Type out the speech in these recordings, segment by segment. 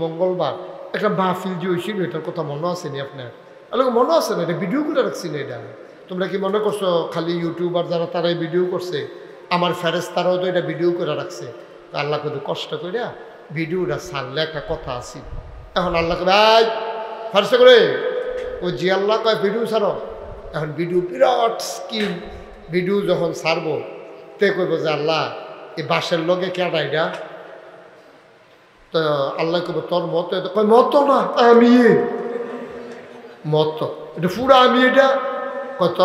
মঙ্গলবার একটা মাহফিল যে হয়েছিল, এটার কথা মনে আছে নি আপনার? আলোকে মনে আছে না? এটা ভিডিও করে রাখছি না। এটা তোমরা কি মনে করছো খালি ইউটিউবার যারা তারাই ভিডিও করছে? আমার ফেরেশতারাও তো এটা ভিডিও করে রাখছে। আল্লাহ কিন্তু কষ্ট করে ভিডিওটা ছাড়লে একটা কথা আছে। এখন আল্লাহকে ভাই ফার্স্ট করে ও জি আল্লাহ কয় ভিডিও ছাড়ো। এখন ভিডিও বিরাট স্কিম ভিডিও যখন ছাড়বো তে কইব যে আল্লাহ এই বাসের লগে কেডা এটা? তো আল্লাহ কইব তোর মতো। কয় মতো না, আমি মতো, এটা পুরো আমি। এটা কত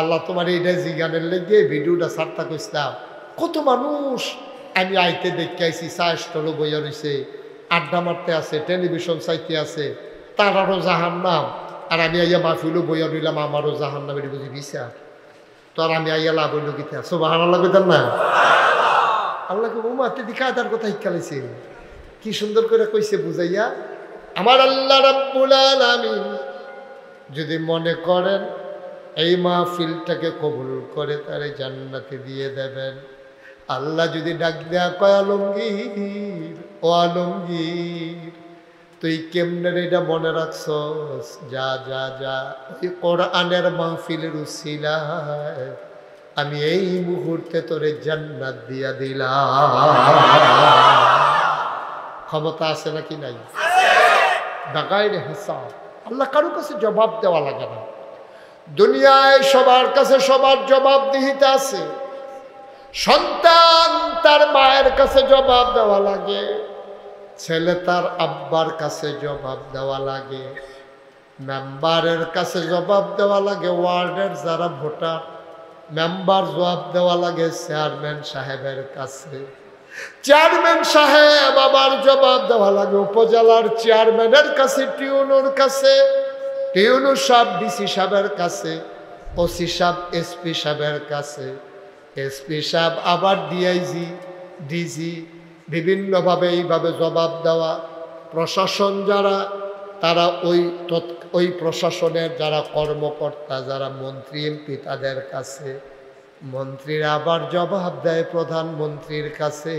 আল্লাহ তোমার এইটা জিগানের লেগে ভিডিওটা ছাড়তা কইসলাম। কত মানুষ আমি আইতে দেখতে আইসি, চা স্টলও বইয়া রয়েছে, আড্ডা মারতে আছে, টেলিভিশন চাইতে আছে, তারারও জাহান নাম। আর আমি আইয়া মাহফিলও বইয়া রইলাম, আমারও জাহান নাম। এটা বুঝি বিচার? তো আর আমি আইয়া লাভ হইল গীতা সুবহান আল্লাহ কইতাম না? আল্লাহকে উমাতে দিকে আদার কথা শিক্ষালাইছে, কি সুন্দর করে কইছে বুঝাইয়া। আমার আল্লাহ রাব্বুল আলামিন যদি মনে করেন এই মাহফিলটাকে কবুল করে তারে জান্নাতে দিয়ে দেবেন। আল্লাহ যদি ডাক দেয়া কয় আলমগীর, ও আলমগীর তুই কেমনে এটা মনে রাখছস, যা যা যা ওই কোরআনের মাহফিলের উসিলায় আমি এই মুহূর্তে তোরে জান্নাত দিয়া দিলাম। ক্ষমতা আছে নাকি নাই? বাগাইর হিসাব। আল্লাহ কারো কাছে জবাব দেওয়া লাগে না। দুনিয়ায় সবার কাছে সবার জবাবদিহিতা আছে। সন্তান তার মায়ের কাছে জবাব দেওয়া লাগে, ছেলে তার আব্বার কাছে জবাব দেওয়া লাগে, মেম্বারের কাছে জবাব দেওয়া লাগে, ওয়ার্ডের যারা ভোটার মেম্বার জবাব দেওয়া লাগে চেয়ারম্যান সাহেবের কাছে, চেয়ারম্যান সাহেব আবার জবাব দেওয়া লাগে উপজেলার চেয়ারম্যানের কাছে, টিউনোর কাছে, টিউনো সাহেব ডিসি সাহেবের কাছে, ওসি সাহেব এসপি সাহেবের কাছে, এসপি সাহেব আবার ডিআইজি ডিজি, বিভিন্নভাবে এইভাবে জবাব দেওয়া। প্রশাসন যারা তারা ওই প্রশাসনের যারা কর্মকর্তা যারা মন্ত্রী এমপি তাদের কাছে, মন্ত্রীরা আবার জবাব দেয় প্রধানমন্ত্রীর কাছে।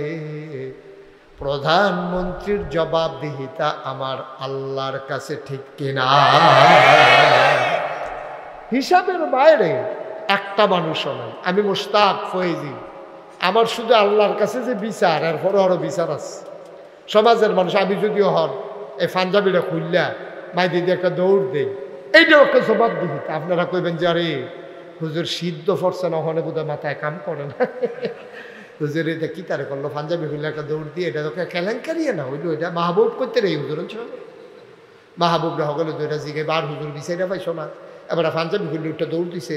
প্রধানমন্ত্রীর জবাবদিহিতা আমার আল্লাহর কাছে, ঠিক কিনা? হিসাবের বাইরে একটা মানুষও নাই। আমি মুশতাক ফয়েজি, আমার শুধু আল্লাহর কাছে যে বিচার, আর বড় বড় বিচার আছে। সমাজের মানুষ আমি যদিও হন এই পাঞ্জাবিটা খুললা মাই দিদি একটা দৌড় দেই, এইটাও একটা জবাবদিহিতা। আপনারা কইবেন যে আরে হুজুর সিদ্ধ ফরছে না, ওখানে বোধহয় মাথায় কাম করে না। হুজুর এটা কি তারে করলো, পাঞ্জাবি খুললে একটা দৌড় দিয়ে, এটা তোকে কেলেঙ্কারিয়ে না হইলো, এটা মাহবুব করতে রে হুজুর। মাহবুবরা সকলে দুইটা জিগে বার হুজুর বিচাইরা পাইছো না, এবার পাঞ্জাবি খুললে একটা দৌড় দিছে।